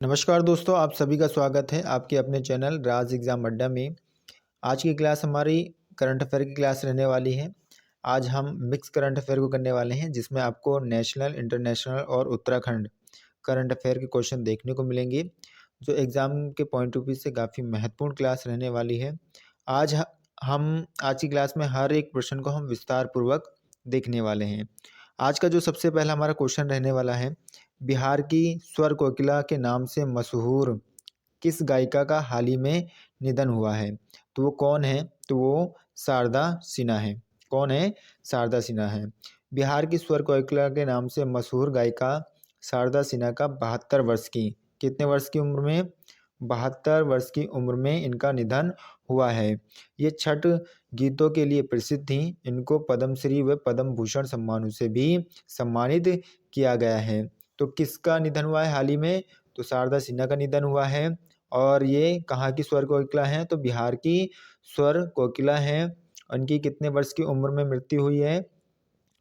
नमस्कार दोस्तों, आप सभी का स्वागत है आपके अपने चैनल राज एग्ज़ाम अड्डा में। आज की क्लास हमारी करंट अफेयर की क्लास रहने वाली है। आज हम मिक्स करंट अफेयर को करने वाले हैं, जिसमें आपको नेशनल, इंटरनेशनल और उत्तराखंड करंट अफेयर के क्वेश्चन देखने को मिलेंगे, जो एग्ज़ाम के पॉइंट ऑफ व्यू से काफ़ी महत्वपूर्ण क्लास रहने वाली है। आज ह हम आज की क्लास में हर एक प्रश्न को हम विस्तार पूर्वक देखने वाले हैं। आज का जो सबसे पहला हमारा क्वेश्चन रहने वाला है, बिहार की स्वर कोकिला के नाम से मशहूर किस गायिका का हाल ही में निधन हुआ है? तो वो कौन है? तो वो शारदा सिन्हा है। कौन है? शारदा सिन्हा है। बिहार की स्वर कोकिला के नाम से मशहूर गायिका शारदा सिन्हा का 72 वर्ष की, कितने वर्ष की उम्र में? 72 वर्ष की उम्र में इनका निधन हुआ है। ये छठ गीतों के लिए प्रसिद्ध थीं। इनको पद्मश्री व पद्म भूषण सम्मानों से भी सम्मानित किया गया है। तो किसका निधन हुआ है हाल ही में? तो शारदा सिन्हा का निधन हुआ है। और ये कहाँ की स्वर कोकिला हैं? तो बिहार की स्वर कोकिला हैं। उनकी कितने वर्ष की उम्र में मृत्यु हुई है?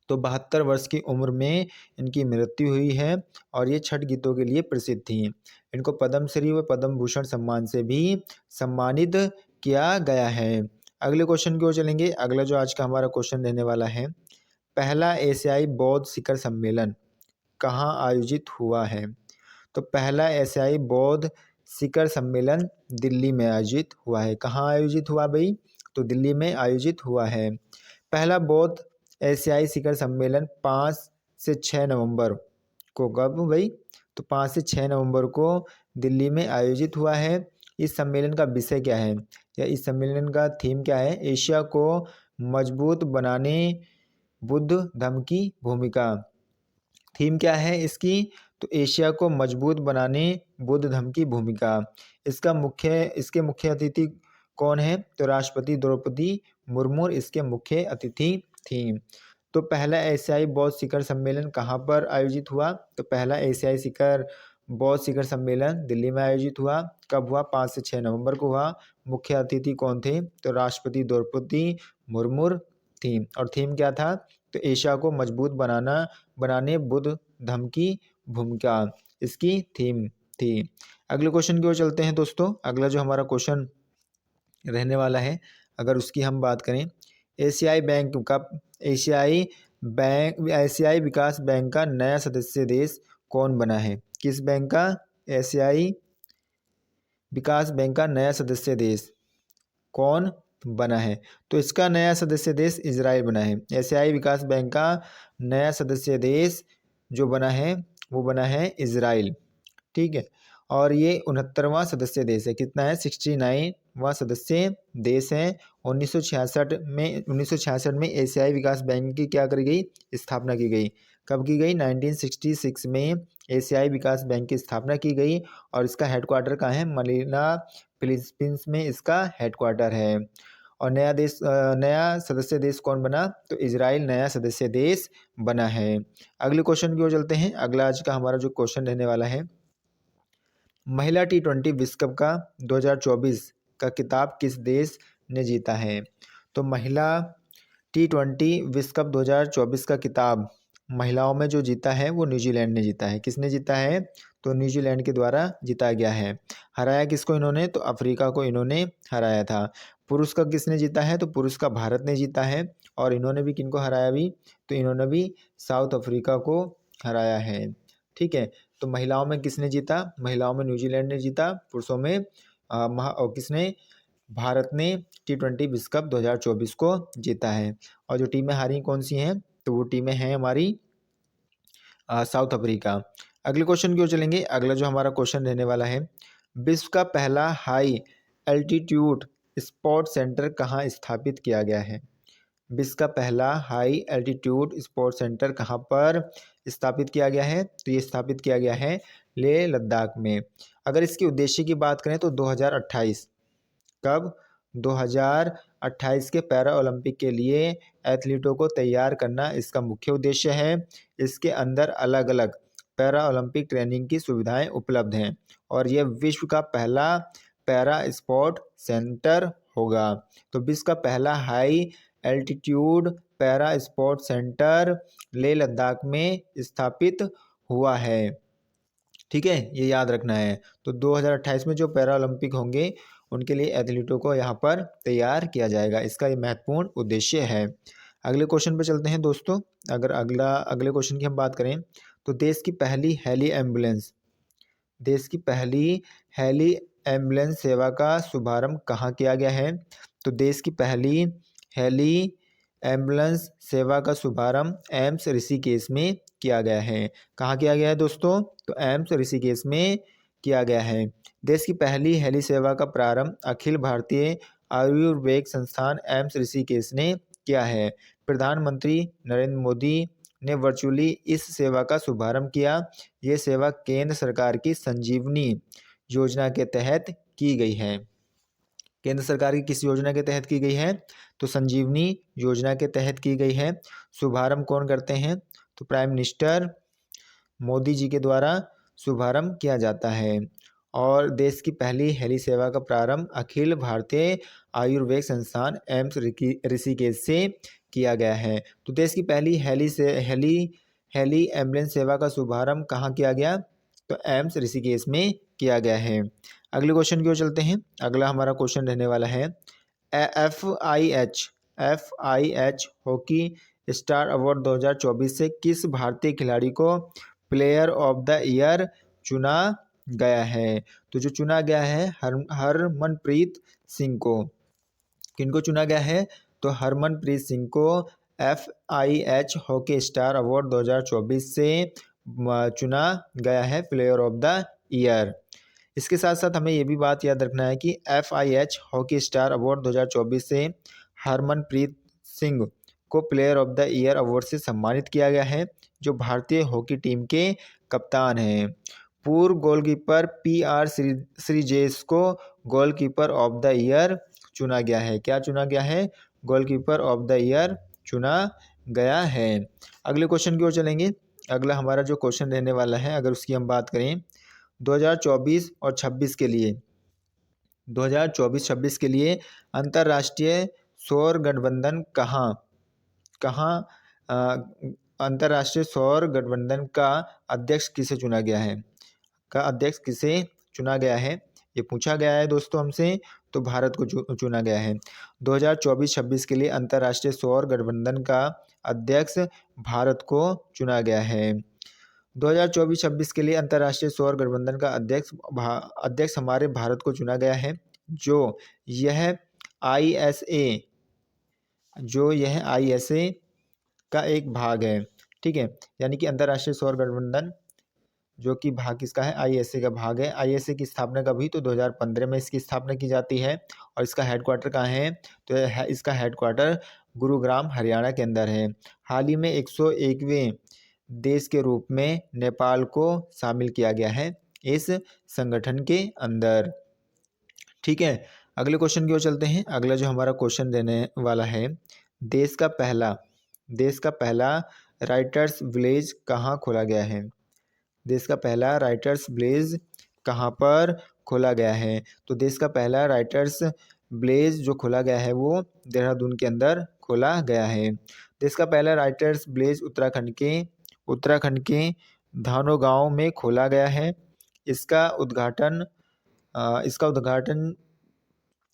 तो 72 वर्ष की उम्र में इनकी मृत्यु हुई है। और ये छठ गीतों के लिए प्रसिद्ध थी। इनको पद्मश्री व पद्म भूषण सम्मान से भी सम्मानित किया गया है। अगले क्वेश्चन की ओर चलेंगे। अगला जो आज का हमारा क्वेश्चन रहने वाला है, पहला एशियाई बौद्ध शिखर सम्मेलन कहाँ आयोजित हुआ है? तो पहला एशियाई बौद्ध शिखर सम्मेलन दिल्ली में आयोजित हुआ है। कहाँ आयोजित हुआ भाई? तो दिल्ली में आयोजित हुआ है। पहला बौद्ध एशियाई शिखर सम्मेलन 5 से 6 नवंबर को, कब भाई? तो 5 से 6 नवंबर को दिल्ली में आयोजित हुआ है। इस सम्मेलन का विषय क्या है, या इस सम्मेलन का थीम क्या है? एशिया को मजबूत बनाने बुद्ध धर्म की भूमिका। थीम क्या है इसकी? तो एशिया को मजबूत बनाने बुद्ध धर्म की भूमिका। इसके मुख्य अतिथि कौन है? तो राष्ट्रपति द्रौपदी मुर्मू इसके मुख्य अतिथि थी। तो पहला एशियाई बौद्ध शिखर सम्मेलन कहाँ पर आयोजित हुआ? तो पहला एशियाई बौद्ध शिखर सम्मेलन दिल्ली में आयोजित हुआ। कब हुआ? 5 से 6 नवंबर को हुआ। मुख्य अतिथि कौन थे? तो राष्ट्रपति द्रौपदी मुर्मू थी। और थीम क्या था? तो एशिया को मजबूत बनाने बुद्ध धर्म की भूमिका इसकी थीम थी। अगले क्वेश्चन की ओर चलते हैं दोस्तों। अगला जो हमारा क्वेश्चन रहने वाला है, अगर उसकी हम बात करें, एशियाई विकास बैंक का नया सदस्य देश कौन बना है? किस बैंक का? एशियाई विकास बैंक का नया सदस्य देश कौन बना है? तो इसका नया सदस्य देश इजराइल बना है। एशियाई विकास बैंक का नया सदस्य देश जो बना है वो बना है इजराइल। ठीक है। और ये 69वां सदस्य देश है। कितना है? 69वां सदस्य देश है। 1966 में एशियाई विकास बैंक की क्या करी गई? स्थापना की गई। कब की गई? 1966 में एशियाई विकास बैंक की स्थापना की गई। और इसका हेडक्वार्टर कहाँ है? मनीला फिलीपींस में इसका हेडक्वार्टर है। और नया सदस्य देश कौन बना? तो इजराइल नया सदस्य देश बना है। अगले क्वेश्चन की ओर चलते हैं। अगला आज का हमारा जो क्वेश्चन रहने वाला है, महिला T20 विश्व कप का 2024 का खिताब किस देश ने जीता है? तो महिला T20 विश्व कप 2024 का खिताब महिलाओं में जो जीता है वो न्यूजीलैंड ने जीता है। किसने जीता है? तो न्यूजीलैंड के द्वारा जीता गया है। हराया किसको इन्होंने? तो अफ्रीका को इन्होंने हराया था। पुरुष का किसने जीता है? तो पुरुष का भारत ने जीता है। और इन्होंने भी किनको हराया भी? तो इन्होंने भी साउथ अफ्रीका को हराया है। ठीक है। तो महिलाओं में किसने जीता? महिलाओं में न्यूजीलैंड ने जीता। पुरुषों में किसने? भारत ने T20 विश्व कप 2024 को जीता है। और जो टीमें हारी कौन सी हैं? तो वो टीमें हैं हमारी साउथ अफ्रीका। अगले क्वेश्चन की ओर चलेंगे। अगला जो हमारा क्वेश्चन रहने वाला है, विश्व का पहला हाई एल्टीट्यूड स्पोर्ट्स सेंटर कहाँ स्थापित किया गया है? विश्व का पहला हाई एल्टीट्यूड स्पोर्ट्स सेंटर कहाँ पर स्थापित किया गया है? तो ये स्थापित किया गया है लेह लद्दाख में। अगर इसके उद्देश्य की बात करें तो 2028, कब? 2028 के पैरा ओलंपिक के लिए एथलीटों को तैयार करना इसका मुख्य उद्देश्य है। इसके अंदर अलग अलग पैरा ओलंपिक ट्रेनिंग की सुविधाएं उपलब्ध हैं। और यह विश्व का पहला पैरा स्पोर्ट सेंटर होगा। तो विश्व का पहला high altitude para sport centre Leh Ladakh में स्थापित हुआ है। ठीक है, ये याद रखना है। तो 2028 में जो पैरा ओलंपिक होंगे उनके लिए एथलीटों को यहाँ पर तैयार किया जाएगा, इसका ये महत्वपूर्ण उद्देश्य है। अगले क्वेश्चन पे चलते हैं दोस्तों। अगर अगले क्वेश्चन की हम बात करें तो देश की पहली हेली एम्बुलेंस सेवा का शुभारंभ कहाँ किया गया है? तो देश की पहली हेली एम्बुलेंस सेवा का शुभारंभ एम्स ऋषिकेश में किया गया है। कहाँ किया गया है दोस्तों? तो एम्स ऋषिकेश में किया गया है। देश की पहली हेली सेवा का प्रारंभ अखिल भारतीय आयुर्वेद संस्थान एम्स ऋषिकेश ने किया है। प्रधानमंत्री नरेंद्र मोदी ने वर्चुअली इस सेवा का शुभारंभ किया। ये सेवा केंद्र सरकार की संजीवनी योजना के तहत की गई है। केंद्र सरकार की किस योजना के तहत की गई है? तो संजीवनी योजना के तहत की गई है। शुभारंभ कौन करते हैं? तो प्राइम मिनिस्टर मोदी जी के द्वारा शुभारंभ किया जाता है। और देश की पहली हेली सेवा का प्रारंभ अखिल भारतीय आयुर्वेद संस्थान एम्स ऋषिकेश से किया गया है। तो देश की पहली हेली एम्बुलेंस सेवा का शुभारंभ कहाँ किया गया? तो एम्स ऋषिकेश में किया गया है। अगले क्वेश्चन की ओर चलते हैं। अगला हमारा क्वेश्चन रहने वाला है FIH हॉकी स्टार अवार्ड 2024 से किस भारतीय खिलाड़ी को प्लेयर ऑफ द ईयर चुना गया है? तो जो चुना गया है हरमनप्रीत सिंह को। किनको चुना गया है? तो हरमनप्रीत सिंह को FIH हॉकी स्टार अवार्ड 2024 से चुना गया है प्लेयर ऑफ द ईयर। इसके साथ साथ हमें ये भी बात याद रखना है कि FIH हॉकी स्टार अवार्ड 2024 से हरमनप्रीत सिंह को player of the year award से सम्मानित किया गया है, जो भारतीय हॉकी टीम के कप्तान हैं। पूर्व गोलकीपर PR श्रीजेश को गोलकीपर ऑफ द ईयर चुना गया है। क्या चुना गया है? गोलकीपर ऑफ द ईयर चुना गया है। अगले क्वेश्चन की ओर चलेंगे। अगला हमारा जो क्वेश्चन रहने वाला है, अगर उसकी हम बात करें 2024 और 26 के लिए 2024-26 के लिए अंतर्राष्ट्रीय सौर गठबंधन अंतर्राष्ट्रीय सौर गठबंधन का अध्यक्ष किसे चुना गया है? ये पूछा गया है दोस्तों हमसे, तो भारत को चुना गया है। 2024-26 के लिए अंतर्राष्ट्रीय सौर गठबंधन का अध्यक्ष भारत को चुना गया है। 2024-26 के लिए अंतर्राष्ट्रीय सौर गठबंधन का अध्यक्ष हमारे भारत को चुना गया है, जो यह ISA का एक भाग है। ठीक है, यानी कि अंतर्राष्ट्रीय सौर गठबंधन जो कि भाग किसका है? ISA का भाग है। ISA की स्थापना कभी? तो 2015 में इसकी स्थापना की जाती है। और इसका हेडक्वार्टर कहाँ है? तो इसका हेडक्वार्टर गुरुग्राम हरियाणा के अंदर है। हाल ही में 101वें देश के रूप में नेपाल को शामिल किया गया है इस संगठन के अंदर। ठीक है, अगले क्वेश्चन की ओर चलते हैं। अगला जो हमारा क्वेश्चन देने वाला है, देश का पहला राइटर्स विलेज कहाँ खोला गया है? देश का पहला राइटर्स विलेज कहाँ पर खोला गया है? तो देश का पहला राइटर्स विलेज जो खोला गया है वो देहरादून के अंदर खोला गया है। देश का पहला राइटर्स विलेज उत्तराखंड के धानो गांव में खोला गया है। इसका उद्घाटन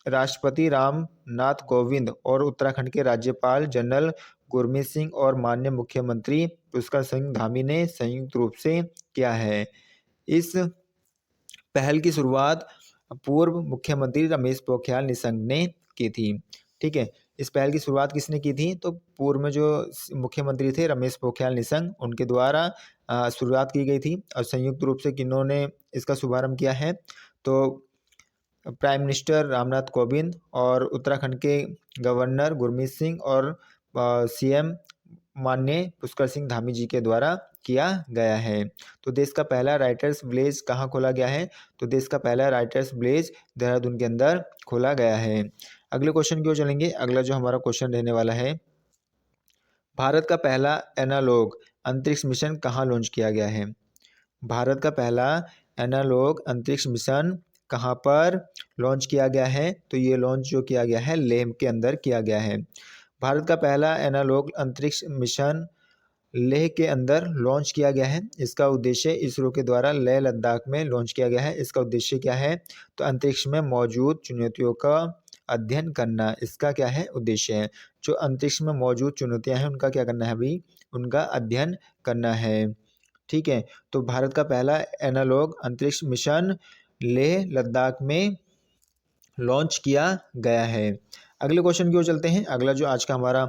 राष्ट्रपति राम नाथ कोविंद और उत्तराखंड के राज्यपाल जनरल गुरमीत सिंह और माननीय मुख्यमंत्री पुष्कर सिंह धामी ने संयुक्त रूप से किया है। इस पहल की शुरुआत पूर्व मुख्यमंत्री रमेश पोखरियाल निशंक ने की थी। ठीक है, इस पहल की शुरुआत किसने की थी? तो पूर्व में जो मुख्यमंत्री थे रमेश पोखरियाल निशंक, उनके द्वारा शुरुआत की गई थी। और संयुक्त रूप से किन्होंने इसका शुभारंभ किया है? तो प्राइम मिनिस्टर रामनाथ कोविंद और उत्तराखंड के गवर्नर गुरमीत सिंह और CM माननीय पुष्कर सिंह धामी जी के द्वारा किया गया है। तो देश का पहला राइटर्स विलेज कहाँ खोला गया है? तो देश का पहला राइटर्स विलेज देहरादून के अंदर खोला गया है। अगले क्वेश्चन की ओर चलेंगे। अगला जो हमारा क्वेश्चन रहने वाला है, भारत का पहला एनालॉग अंतरिक्ष मिशन कहाँ लॉन्च किया गया है? भारत का पहला एनालॉग अंतरिक्ष मिशन कहाँ पर लॉन्च किया गया है? तो ये लॉन्च जो किया गया है लेह के अंदर किया गया है। भारत का पहला एनालॉग अंतरिक्ष मिशन लेह के अंदर लॉन्च किया गया है। इसका उद्देश्य इसरो के द्वारा लेह लद्दाख में लॉन्च किया गया है। इसका उद्देश्य क्या है? तो अंतरिक्ष में मौजूद चुनौतियों का अध्ययन करना इसका क्या है? उद्देश्य है। जो अंतरिक्ष में मौजूद चुनौतियां हैं उनका क्या करना है अभी? उनका अध्ययन करना है। ठीक है, तो भारत का पहला एनालॉग अंतरिक्ष मिशन लेह लद्दाख में लॉन्च किया गया है। अगले क्वेश्चन की ओर चलते हैं। अगला जो आज का हमारा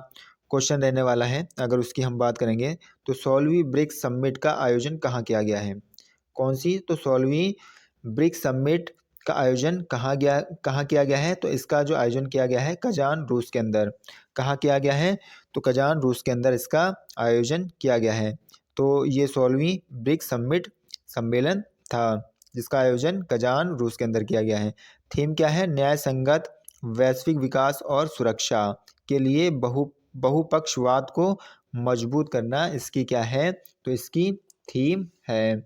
क्वेश्चन रहने वाला है, अगर उसकी हम बात करेंगे तो 16वीं ब्रिक्स समिट का आयोजन कहाँ किया गया है? कौन सी? तो 16वीं ब्रिक्स समिट का आयोजन कहाँ किया गया है? तो इसका जो आयोजन किया गया है कजान रूस के अंदर। कहाँ किया गया है? तो कजान रूस के अंदर इसका आयोजन किया गया है। तो ये 16वीं ब्रिक्स समिट सम्मेलन था जिसका आयोजन कजान रूस के अंदर किया गया है। थीम क्या है? न्याय संगत वैश्विक विकास और सुरक्षा के लिए बहुपक्षवाद को मजबूत करना इसकी क्या है? तो इसकी थीम है।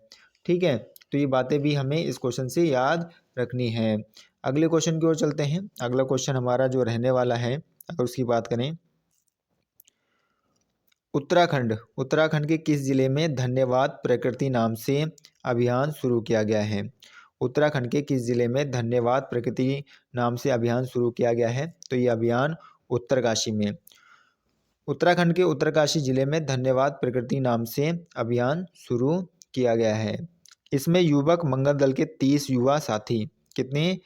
ठीक है, तो ये बातें भी हमें इस क्वेश्चन से याद रखनी है। अगले क्वेश्चन की ओर चलते हैं। अगला क्वेश्चन हमारा जो रहने वाला है, अगर उसकी बात करें, उत्तराखंड के किस जिले में धन्यवाद प्रकृति नाम से अभियान शुरू किया गया है? उत्तराखंड के किस जिले में धन्यवाद प्रकृति नाम से अभियान शुरू किया गया है? तो ये अभियान उत्तरकाशी में, उत्तराखंड के उत्तरकाशी जिले में धन्यवाद प्रकृति नाम से अभियान शुरू किया गया है। इसमें युवक मंगल दल के 30 युवा साथी, कितने?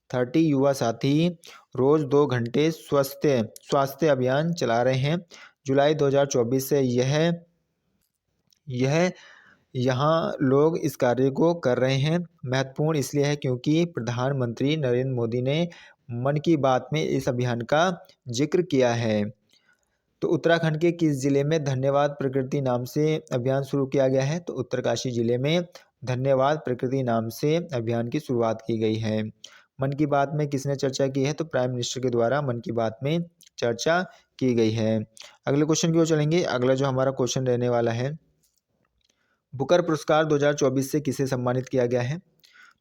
30 युवा साथी रोज 2 घंटे स्वास्थ्य अभियान चला रहे हैं। जुलाई 2024 से यह यहाँ लोग इस कार्य को कर रहे हैं। महत्वपूर्ण इसलिए है क्योंकि प्रधानमंत्री नरेंद्र मोदी ने मन की बात में इस अभियान का जिक्र किया है। तो उत्तराखंड के किस जिले में धन्यवाद प्रकृति नाम से अभियान शुरू किया गया है? तो उत्तरकाशी जिले में धन्यवाद प्रकृति नाम से अभियान की शुरुआत की गई है। मन की बात में किसने चर्चा की है? तो प्राइम मिनिस्टर के द्वारा मन की बात में चर्चा की गई है। अगले क्वेश्चन की ओर चलेंगे। अगला जो हमारा क्वेश्चन रहने वाला है, बुकर पुरस्कार 2024 से किसे सम्मानित किया गया है?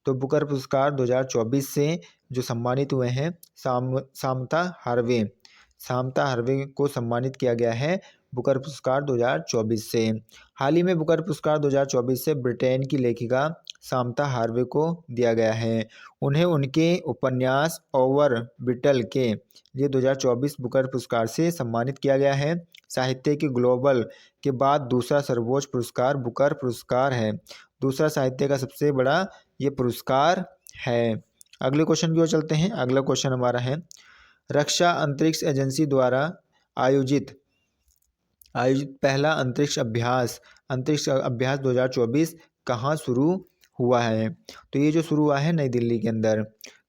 तो बुकर पुरस्कार 2024 से जो सम्मानित हुए हैं सामता हार्वे को सम्मानित किया गया है बुकर पुरस्कार 2024 से। हाल ही में बुकर पुरस्कार 2024 से ब्रिटेन की लेखिका सामता हार्वे को दिया गया है। उन्हें उनके उपन्यास ओवर बिटल के लिए 2024 बुकर पुरस्कार से सम्मानित किया गया है। साहित्य के ग्लोबल के बाद दूसरा सर्वोच्च पुरस्कार बुकर पुरस्कार है। दूसरा साहित्य का सबसे बड़ा ये पुरस्कार है। अगले क्वेश्चन की ओर चलते हैं। अगला क्वेश्चन हमारा है, रक्षा अंतरिक्ष एजेंसी द्वारा आयोजित पहला अंतरिक्ष अभ्यास 2024 कहाँ शुरू हुआ है? तो ये जो शुरू हुआ है नई दिल्ली के अंदर।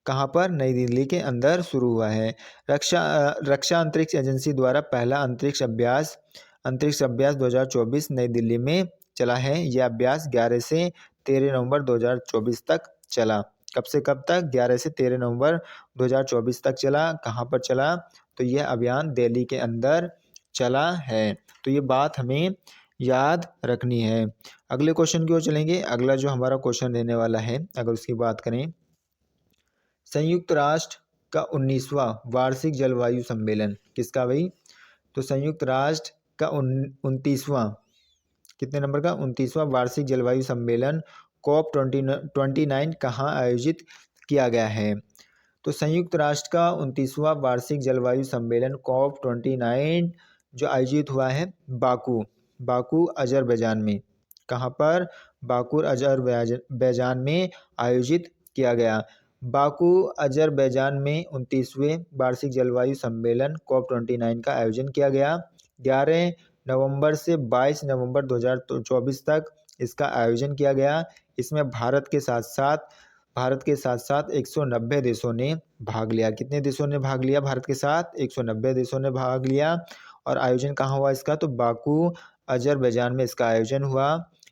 कहाँ पर? नई दिल्ली के अंदर शुरू हुआ है। रक्षा अंतरिक्ष एजेंसी द्वारा पहला अंतरिक्ष अभ्यास 2024 नई दिल्ली में चला है। यह अभ्यास 11 से 13 नवंबर 2024 तक चला। कब से कब तक? 11 से 13 नवंबर 2024 तक चला। कहाँ पर चला? तो यह अभियान दिल्ली के अंदर चला है। तो ये बात हमें याद रखनी है। अगले क्वेश्चन की ओर चलेंगे। अगला जो हमारा क्वेश्चन रहने वाला है, अगर उसकी बात करें, संयुक्त राष्ट्र का 19वां वार्षिक जलवायु सम्मेलन किसका भाई? तो संयुक्त राष्ट्र का 29वां, कितने नंबर का? 29वां वार्षिक जलवायु सम्मेलन COP29 कहाँ आयोजित किया गया है? तो संयुक्त राष्ट्र का 29वां वार्षिक जलवायु सम्मेलन COP29 जो आयोजित हुआ है बाकू अजरबैजान में। कहाँ पर? बाकू अजरबैजान में आयोजित किया गया। बाकू अजरबैजान में 29वें वार्षिक जलवायु सम्मेलन COP29 का आयोजन किया गया। 11 नवंबर से 22 नवंबर 2024 तक इसका आयोजन किया गया। इसमें भारत के साथ साथ 190 देशों ने भाग लिया। कितने देशों ने भाग लिया भारत के साथ? 190 देशों ने भाग लिया। और आयोजन कहाँ हुआ इसका? तो बाकू अजरबैजान में इसका आयोजन हुआ।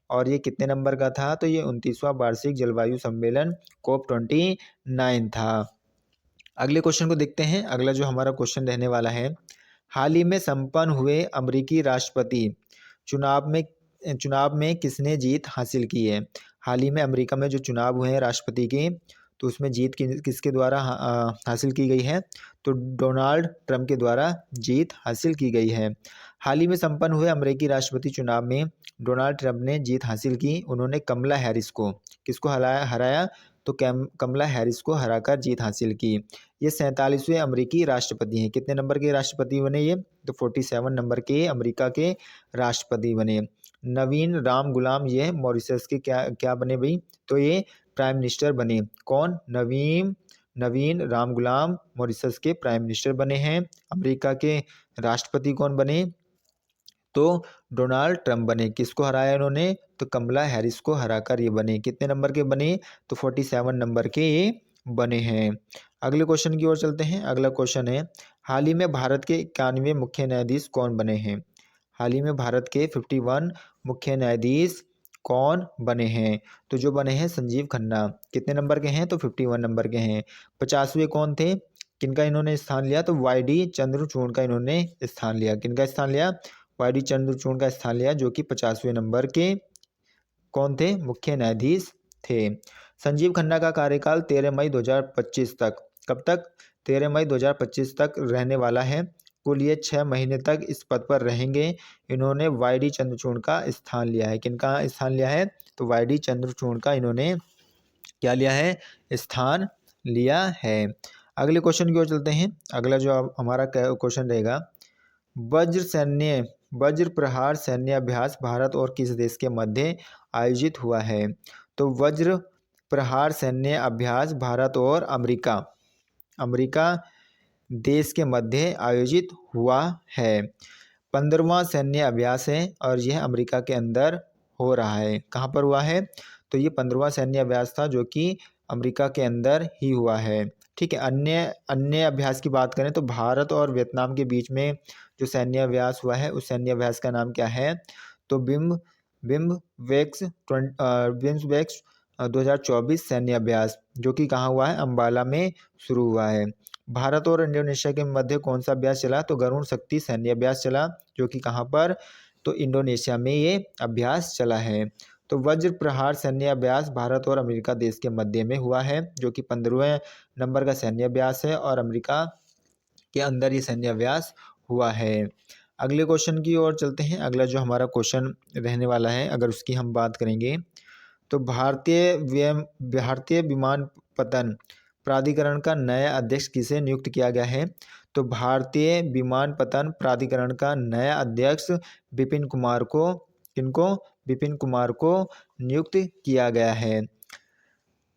और ये कितने नंबर का था? तो ये 29वां वार्षिक जलवायु सम्मेलन COP29 था। अगले क्वेश्चन को देखते हैं। अगला जो हमारा क्वेश्चन रहने वाला है, हाल ही में संपन्न हुए अमेरिकी राष्ट्रपति चुनाव में किसने जीत हासिल की है? हाल ही में अमेरिका में जो चुनाव हुए हैं राष्ट्रपति के, तो उसमें जीत किसके द्वारा हासिल की गई है? तो डोनाल्ड ट्रंप के द्वारा जीत हासिल की गई है। हाल ही में संपन्न हुए अमेरिकी राष्ट्रपति चुनाव में डोनाल्ड ट्रंप ने जीत हासिल की। उन्होंने कमला हैरिस को, किसको हराया? तो कमला हैरिस को हराकर जीत हासिल की। ये 47वें अमेरिकी राष्ट्रपति हैं। कितने नंबर के राष्ट्रपति बने ये? तो 47 नंबर के अमेरिका के राष्ट्रपति बने। नवीन राम गुलाम ये मॉरिशस के क्या बने भाई? तो ये प्राइम मिनिस्टर बने। कौन? नवीन राम गुलाम मॉरिशस के प्राइम मिनिस्टर बने हैं। अमेरिका के राष्ट्रपति कौन बने? तो डोनाल्ड ट्रंप बने। किसको हराया इन्होंने? तो कमला हैरिस को हराकर ये बने। कितने नंबर के बने? तो 47 नंबर के ये बने हैं। अगले क्वेश्चन की ओर चलते हैं। अगला क्वेश्चन है, हाल ही में भारत के 91 मुख्य न्यायाधीश कौन बने हैं? हाल ही में भारत के 51 मुख्य न्यायाधीश कौन बने हैं? तो जो बने हैं संजीव खन्ना। कितने नंबर के हैं? तो 51 नंबर के हैं। 50वें कौन थे? किनका इन्होंने स्थान लिया? तो वाई.डी. चंद्रचूड़ का इन्होंने स्थान लिया। किनका स्थान लिया? वाई.डी. चंद्रचूड़ का स्थान लिया, जो कि 50वें नंबर के कौन थे? मुख्य न्यायाधीश थे। संजीव खन्ना का कार्यकाल 13 मई 2025 तक, कब तक? 13 मई 2025 तक रहने वाला है। कुल ये 6 महीने तक इस पद पर रहेंगे। इन्होंने वाई.डी. चंद्रचूड़ का स्थान लिया है। किनका स्थान लिया है? तो वाई.डी. चंद्रचूड़ का इन्होंने क्या लिया है? स्थान लिया है। अगले क्वेश्चन की ओर चलते हैं। अगला जो हमारा क्वेश्चन रहेगा, वज्र प्रहार सैन्य अभ्यास भारत और किस देश के मध्य आयोजित हुआ है? तो वज्र प्रहार सैन्य अभ्यास भारत और अमेरिका देश के मध्य आयोजित हुआ है। 15वां सैन्य अभ्यास है और यह अमेरिका के अंदर हो रहा है। कहाँ पर हुआ है? तो ये 15वां सैन्य अभ्यास था, जो कि अमेरिका के अंदर ही हुआ है। ठीक है। अन्य अभ्यास की बात करें तो भारत और वियतनाम के बीच में जो सैन्य अभ्यास हुआ है, उस सैन्य अभ्यास का नाम क्या है? तो बिम्बवेक्स 2024 सैन्य अभ्यास, जो कि कहाँ हुआ है? अंबाला में शुरू हुआ है। भारत और इंडोनेशिया के मध्य कौन सा अभ्यास चला? तो गरुण शक्ति सैन्य अभ्यास चला, जो कि कहाँ पर? तो इंडोनेशिया में ये अभ्यास चला है। तो वज्र प्रहार सैन्य अभ्यास भारत और अमेरिका देश के मध्य में हुआ है, जो कि 15वें नंबर का सैन्य अभ्यास है और अमेरिका के अंदर ये सैन्य अभ्यास हुआ है। अगले क्वेश्चन की ओर चलते हैं। अगला जो हमारा क्वेश्चन रहने वाला है, अगर उसकी हम बात करेंगे, तो भारतीय विमानपत्तन प्राधिकरण का नया अध्यक्ष किसे नियुक्त किया गया है? तो भारतीय विमानपत्तन प्राधिकरण का नया अध्यक्ष विपिन कुमार को, किनको? विपिन कुमार को नियुक्त किया गया है।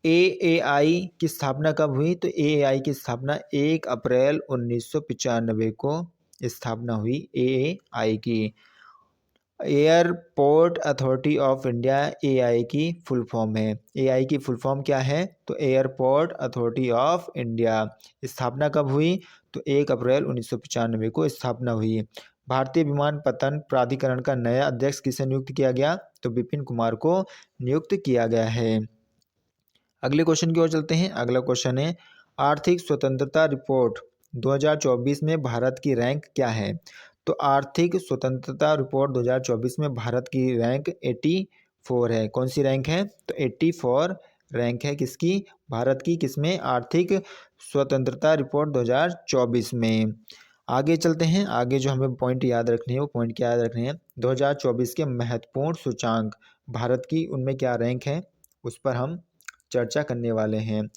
AAI की स्थापना कब हुई? तो AAI की स्थापना 1 अप्रैल 1995 को स्थापना हुई AAI की। Airport authority of India AI की फुल फॉर्म है। AI की फुल फॉर्म क्या है? तो एयरपोर्ट अथॉरिटी ऑफ इंडिया। स्थापना कब हुई? तो 1 अप्रैल 1995 को स्थापना हुई। भारतीय विमानपत्तन प्राधिकरण का नया अध्यक्ष किसे नियुक्त किया गया? तो विपिन कुमार को नियुक्त किया गया है। अगले क्वेश्चन की ओर चलते हैं। अगला क्वेश्चन है, आर्थिक स्वतंत्रता रिपोर्ट 2024 में भारत की रैंक क्या है? तो आर्थिक स्वतंत्रता रिपोर्ट 2024 में भारत की रैंक 84 है। कौन सी रैंक है? तो 84 रैंक है। किसकी? भारत की। किसमें? आर्थिक स्वतंत्रता रिपोर्ट 2024 में। आगे चलते हैं। आगे जो हमें पॉइंट याद रखने हैं, वो पॉइंट क्या याद रखने हैं? 2024 के महत्वपूर्ण सूचांक भारत की, उनमें क्या रैंक है, उस पर हम चर्चा करने वाले हैं।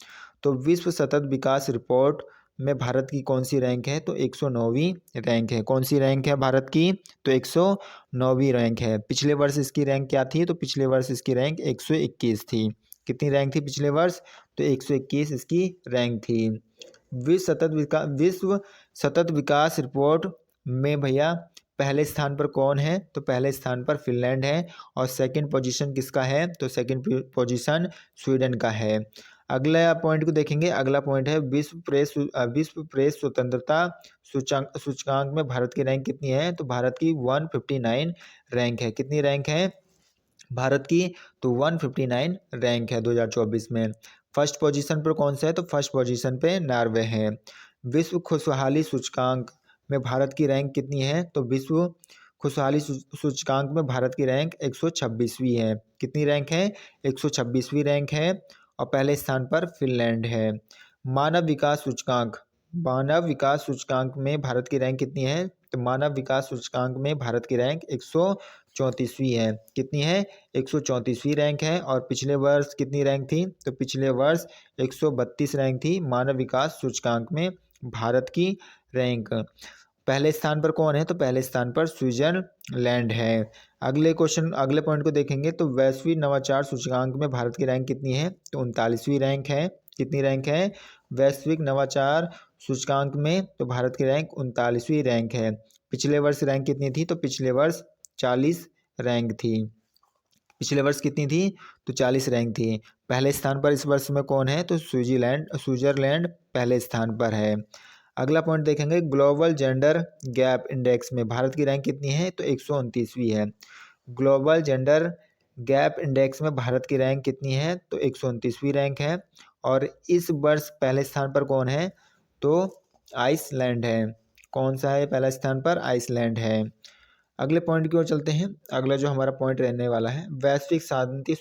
तो विश्व सतत विकास रिपोर्ट में भारत की कौन सी रैंक है? तो 109वीं रैंक है। कौन सी रैंक है भारत की? तो 109वीं रैंक है। पिछले वर्ष इसकी रैंक क्या थी? तो पिछले वर्ष इसकी रैंक 121 थी। कितनी रैंक थी पिछले वर्ष? तो 121 इसकी रैंक थी। विश्व सतत विकास रिपोर्ट में भैया पहले स्थान पर कौन है? तो पहले स्थान पर फिनलैंड है। और सेकंड पोजीशन किसका है? तो सेकंड पोजीशन स्वीडन का है। अगला पॉइंट को देखेंगे। अगला पॉइंट है विश्व प्रेस स्वतंत्रता सूचकांक में भारत की रैंक कितनी है? तो भारत की 159 रैंक है। कितनी रैंक है भारत की? तो 159 रैंक है 2024 में। फर्स्ट पोजीशन पर कौन सा है? तो फर्स्ट पोजीशन पे नॉर्वे है। विश्व खुशहाली सूचकांक में भारत की रैंक कितनी है? तो विश्व खुशहाली सूचकांक में भारत की रैंक 126वीं है। कितनी रैंक है? 126वीं रैंक है। और पहले स्थान पर फिनलैंड है। मानव विकास सूचकांक में भारत की रैंक कितनी है? तो मानव विकास सूचकांक में भारत की रैंक 134वीं है। कितनी है? 134वीं रैंक है। और पिछले वर्ष कितनी रैंक थी? तो पिछले वर्ष 132 रैंक थी मानव विकास सूचकांक में भारत की रैंक। पहले स्थान पर कौन है? तो पहले स्थान पर स्विट्जरलैंड है। अगले पॉइंट को देखेंगे तो वैश्विक नवाचार सूचकांक में भारत की रैंक कितनी है? तो 39वीं रैंक है। कितनी रैंक है? वैश्विक नवाचार सूचकांक में तो भारत की रैंक 39वीं रैंक है। पिछले वर्ष रैंक कितनी थी? तो पिछले वर्ष 40 रैंक थी। पिछले वर्ष कितनी थी? तो 40 रैंक थी। पहले स्थान पर इस वर्ष में कौन है? तो स्विट्जरलैंड पहले स्थान पर है। अगला पॉइंट देखेंगे, ग्लोबल जेंडर गैप इंडेक्स में भारत की रैंक कितनी है? तो 129वीं है। ग्लोबल जेंडर गैप इंडेक्स में भारत की रैंक कितनी है? तो 129वीं रैंक है। और इस वर्ष पहले स्थान पर कौन है? तो आइसलैंड है। कौन सा है पहला स्थान पर? आइसलैंड है। अगले पॉइंट की ओर चलते हैं। अगला जो हमारा पॉइंट रहने वाला है, वैश्विक शांति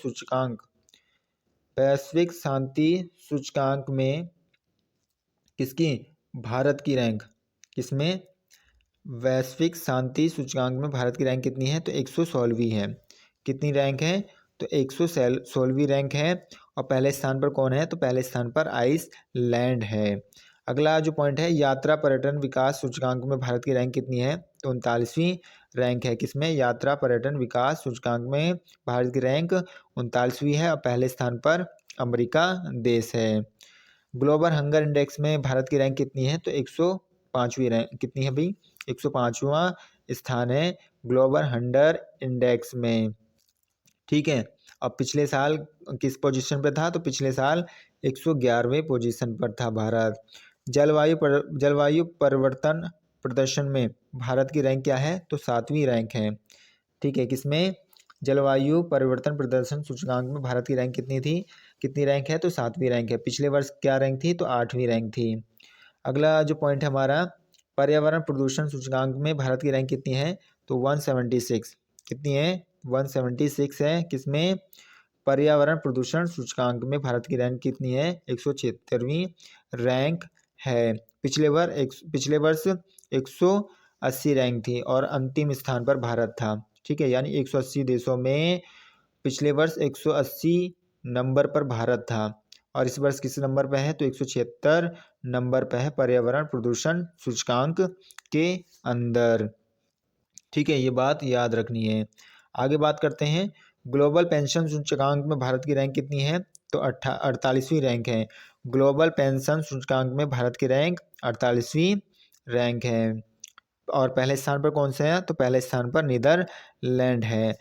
सूचकांक में किसकी? भारत की रैंक किसमें? वैश्विक शांति सूचकांक में भारत की रैंक कितनी है? तो 116वीं है। कितनी रैंक है? तो 116वीं रैंक है। और पहले स्थान पर कौन है? तो पहले स्थान पर आइसलैंड है। अगला जो पॉइंट है, यात्रा पर्यटन विकास सूचकांक में भारत की रैंक कितनी है? तो 39वीं रैंक है। किसमें? यात्रा पर्यटन विकास सूचकांक में भारत की रैंक 39वीं है। और पहले स्थान पर अमेरिका देश है। ग्लोबल हंगर इंडेक्स में भारत की रैंक कितनी है? तो 105वीं रैंक। कितनी है भाई? 105वां स्थान है ग्लोबल हंगर इंडेक्स में। ठीक है। अब पिछले साल किस पोजीशन पे था? तो पिछले साल 111वें पोजीशन पर था भारत। जलवायु परिवर्तन प्रदर्शन में भारत की रैंक क्या है? तो 7वीं रैंक है। ठीक है। किसमें? जलवायु परिवर्तन प्रदर्शन सूचकांक में भारत की रैंक कितनी थी? कितनी रैंक है? तो 7वीं रैंक है। पिछले वर्ष क्या रैंक थी? तो 8वीं रैंक थी। अगला जो पॉइंट है हमारा, पर्यावरण प्रदूषण सूचकांक में भारत की रैंक कितनी है? तो 176। कितनी है? 176 है। किसमें? पर्यावरण प्रदूषण सूचकांक में भारत की रैंक कितनी है? 176वीं रैंक है। पिछले वर्ष 180 रैंक थी और अंतिम स्थान पर भारत था। ठीक है। यानी 180 देशों में पिछले वर्ष 180 नंबर पर भारत था। और इस वर्ष किस नंबर पे है? तो 176 नंबर पे है पर्यावरण प्रदूषण सूचकांक के अंदर। ठीक है। ये बात याद रखनी है। आगे बात करते हैं, ग्लोबल पेंशन सूचकांक में भारत की रैंक कितनी है? तो 48वीं रैंक है। ग्लोबल पेंशन सूचकांक में भारत की रैंक 48वीं रैंक है। और पहले स्थान पर कौन सा है? तो पहले स्थान पर नीदरलैंड है।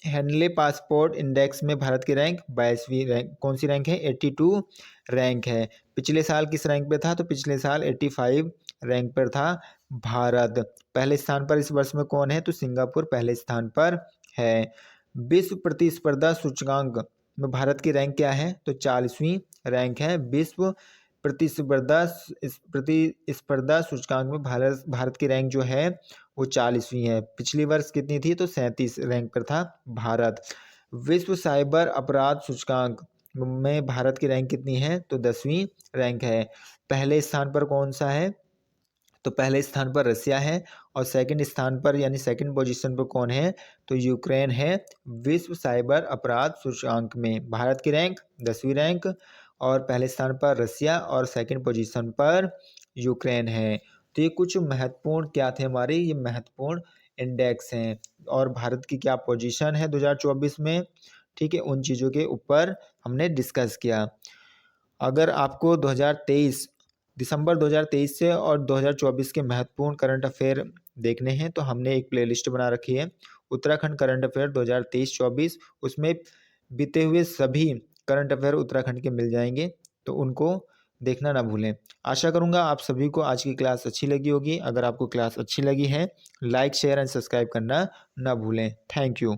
हेनले पासपोर्ट इंडेक्स में भारत की रैंक 22वीं रैंक। कौन सी रैंक है? 82 रैंक है। पिछले साल किस रैंक पे था? तो पिछले साल 85 रैंक पर था भारत। पहले स्थान पर इस वर्ष में कौन है? तो सिंगापुर पहले स्थान पर है। विश्व प्रतिस्पर्धा सूचकांक में भारत की रैंक क्या है? तो 40वीं रैंक है। विश्व प्रतिस्पर्धा सूचकांक में भारत की रैंक जो है वो 40वीं है। पिछली वर्ष कितनी थी? तो 37 रैंक पर था भारत। विश्व साइबर अपराध सूचकांक में भारत की रैंक कितनी है? तो 10वीं रैंक है। पहले स्थान पर कौन सा है? तो पहले स्थान पर रसिया है। और सेकंड स्थान पर यानी सेकंड पोजीशन पर कौन है? तो यूक्रेन है। विश्व साइबर अपराध सूचकांक में भारत की रैंक 10वीं रैंक और पहले स्थान पर रसिया और सेकंड पोजीशन पर यूक्रेन है। तो ये कुछ महत्वपूर्ण क्या थे हमारे? ये महत्वपूर्ण इंडेक्स हैं और भारत की क्या पोजीशन है 2024 में। ठीक है। उन चीज़ों के ऊपर हमने डिस्कस किया। अगर आपको दिसंबर 2023 से और 2024 के महत्वपूर्ण करंट अफेयर देखने हैं तो हमने एक प्लेलिस्ट बना रखी है, उत्तराखंड करंट अफेयर 2023-24। उसमें बीते हुए सभी करंट अफेयर उत्तराखंड के मिल जाएंगे, तो उनको देखना ना भूलें। आशा करूंगा आप सभी को आज की क्लास अच्छी लगी होगी। अगर आपको क्लास अच्छी लगी है, लाइक शेयर एंड सब्सक्राइब करना ना भूलें। Thank you.